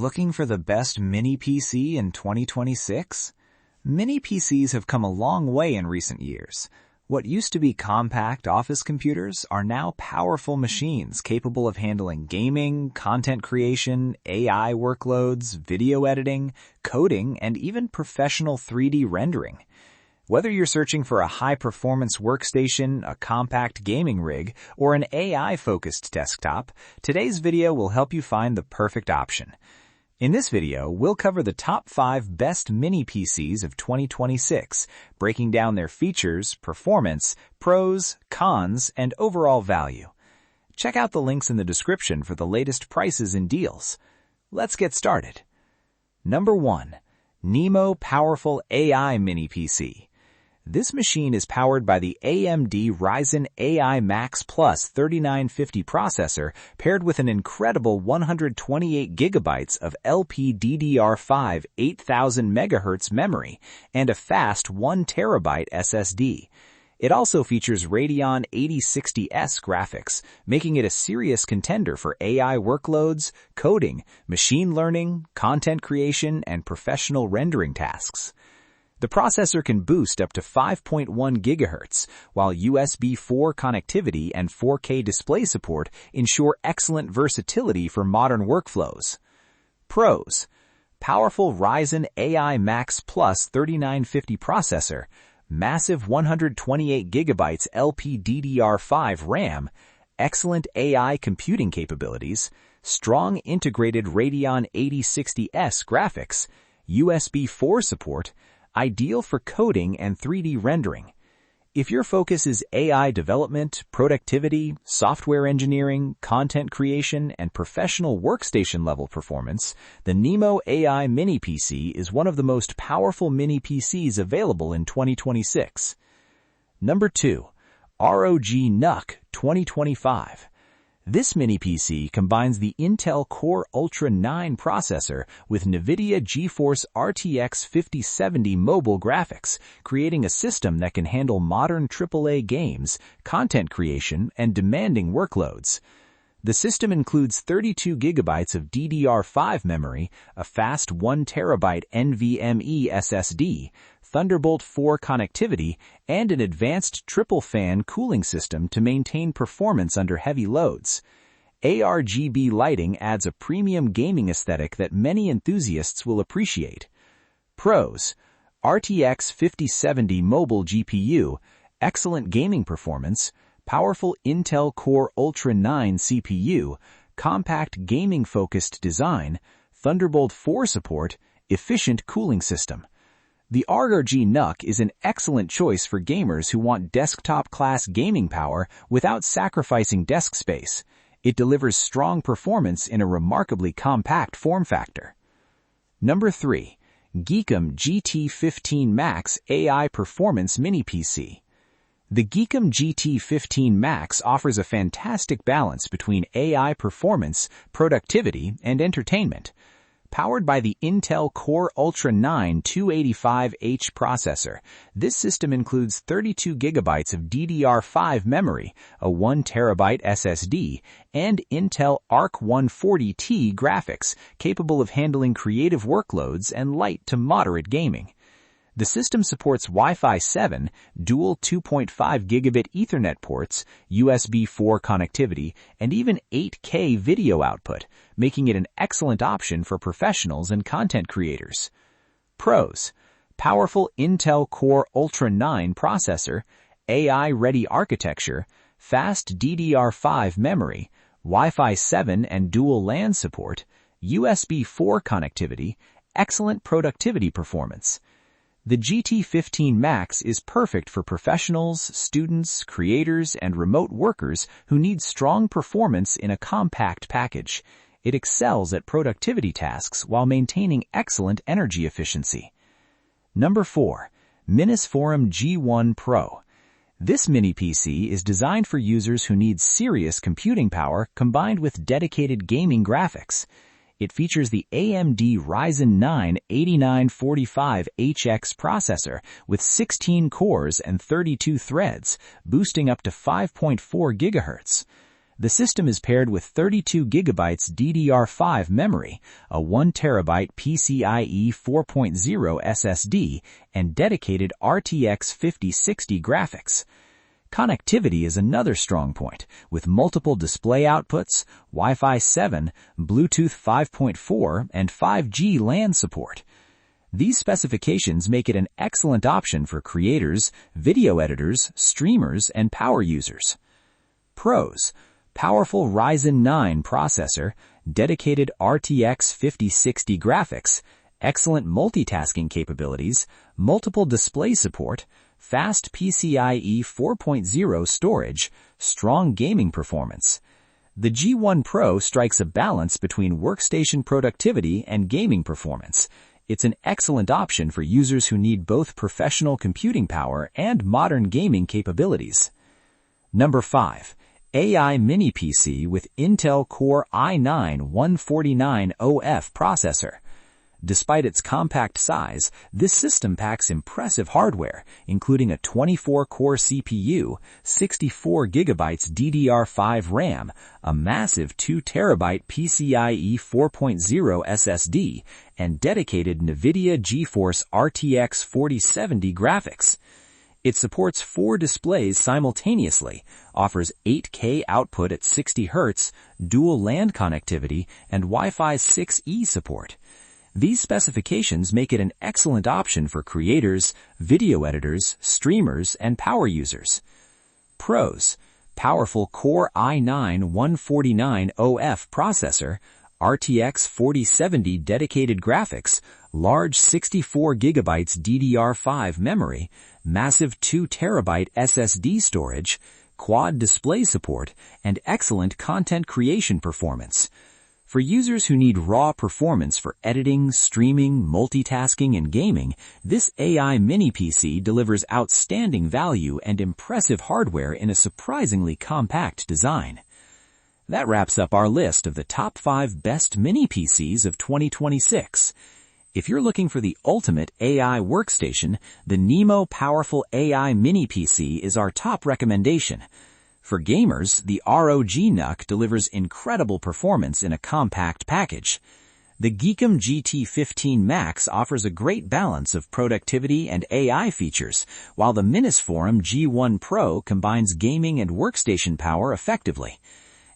Looking for the best mini PC in 2026? Mini PCs have come a long way in recent years. What used to be compact office computers are now powerful machines capable of handling gaming, content creation, AI workloads, video editing, coding, and even professional 3D rendering. Whether you're searching for a high-performance workstation, a compact gaming rig, or an AI-focused desktop, today's video will help you find the perfect option. In this video, we'll cover the top 5 best mini PCs of 2026, breaking down their features, performance, pros, cons, and overall value. Check out the links in the description for the latest prices and deals. Let's get started. Number 1. NIMO Powerful AI Mini PC. This machine is powered by the AMD Ryzen AI Max Plus 3950 processor paired with an incredible 128 gigabytes of LPDDR5 8000 MHz memory and a fast 1 terabyte SSD. It also features Radeon 8060S graphics, making it a serious contender for AI workloads, coding, machine learning, content creation, and professional rendering tasks. The processor can boost up to 5.1 GHz, while USB 4 connectivity and 4K display support ensure excellent versatility for modern workflows. Pros: powerful Ryzen AI Max Plus 3950 processor, massive 128 GB LPDDR5 RAM, excellent AI computing capabilities, strong integrated Radeon 8060S graphics, USB 4 support, ideal for coding and 3D rendering. If your focus is AI development, productivity, software engineering, content creation, and professional workstation-level performance, the NIMO AI Mini PC is one of the most powerful mini PCs available in 2026. Number 2. ROG NUC 2025. This mini PC combines the Intel Core Ultra 9 processor with NVIDIA GeForce RTX 5070 mobile graphics, creating a system that can handle modern AAA games, content creation, and demanding workloads. The system includes 32 gigabytes of DDR5 memory, a fast 1 terabyte NVMe SSD, Thunderbolt 4 connectivity, and an advanced triple-fan cooling system to maintain performance under heavy loads. RGB lighting adds a premium gaming aesthetic that many enthusiasts will appreciate. Pros: RTX 5070 mobile GPU, excellent gaming performance, powerful Intel Core Ultra 9 CPU, compact gaming-focused design, Thunderbolt 4 support, efficient cooling system. The ROG NUC is an excellent choice for gamers who want desktop-class gaming power without sacrificing desk space. It delivers strong performance in a remarkably compact form factor. Number 3. GEEKOM GT15 Max AI Performance Mini PC. The GEEKOM GT15 Max offers a fantastic balance between AI performance, productivity, and entertainment. Powered by the Intel Core Ultra 9 285H processor, this system includes 32 gigabytes of DDR5 memory, a 1 terabyte SSD, and Intel Arc 140T graphics capable of handling creative workloads and light to moderate gaming. The system supports Wi-Fi 7, dual 2.5 gigabit Ethernet ports, USB 4 connectivity, and even 8K video output, making it an excellent option for professionals and content creators. Pros: powerful Intel Core Ultra 9 processor, AI-ready architecture, fast DDR5 memory, Wi-Fi 7 and dual LAN support, USB 4 connectivity, excellent productivity performance. The GT15 Max is perfect for professionals, students, creators, and remote workers who need strong performance in a compact package. It excels at productivity tasks while maintaining excellent energy efficiency. Number 4. MINISFORUM G1 Pro. This mini PC is designed for users who need serious computing power combined with dedicated gaming graphics. It features the AMD Ryzen 9 8945HX processor with 16 cores and 32 threads, boosting up to 5.4 GHz. The system is paired with 32 GB DDR5 memory, a 1 TB PCIe 4.0 SSD, and dedicated RTX 5060 graphics. Connectivity is another strong point, with multiple display outputs, Wi-Fi 7, Bluetooth 5.4, and 5G LAN support. These specifications make it an excellent option for creators, video editors, streamers, and power users. Pros: powerful Ryzen 9 processor, dedicated RTX 5060 graphics, excellent multitasking capabilities, multiple display support, fast PCIe 4.0 storage, strong gaming performance. The G1 Pro strikes a balance between workstation productivity and gaming performance. It's an excellent option for users who need both professional computing power and modern gaming capabilities. Number 5. AI Mini PC with Intel Core i9-149OF processor. Despite its compact size, this system packs impressive hardware, including a 24-core CPU, 64 GB DDR5 RAM, a massive 2 TB PCIe 4.0 SSD, and dedicated NVIDIA GeForce RTX 4070 graphics. It supports 4 displays simultaneously, offers 8K output at 60 Hz, dual LAN connectivity, and Wi-Fi 6E support. These specifications make it an excellent option for creators, video editors, streamers, and power users. Pros: powerful Core i9-149OF processor, RTX 4070 dedicated graphics, large 64 GB DDR5 memory, massive 2 TB SSD storage, quad display support, and excellent content creation performance. For users who need raw performance for editing, streaming, multitasking, and gaming, this AI Mini PC delivers outstanding value and impressive hardware in a surprisingly compact design. That wraps up our list of the top 5 best mini PCs of 2026. If you're looking for the ultimate AI workstation, the NIMO Powerful AI Mini PC is our top recommendation. For gamers, the ROG NUC delivers incredible performance in a compact package. The GEEKOM GT15 Max offers a great balance of productivity and AI features, while the MINISFORUM G1 Pro combines gaming and workstation power effectively.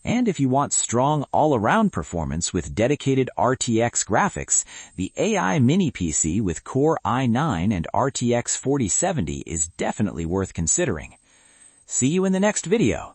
And if you want strong all-around performance with dedicated RTX graphics, the AI Mini PC with Core i9 and RTX 4070 is definitely worth considering. See you in the next video.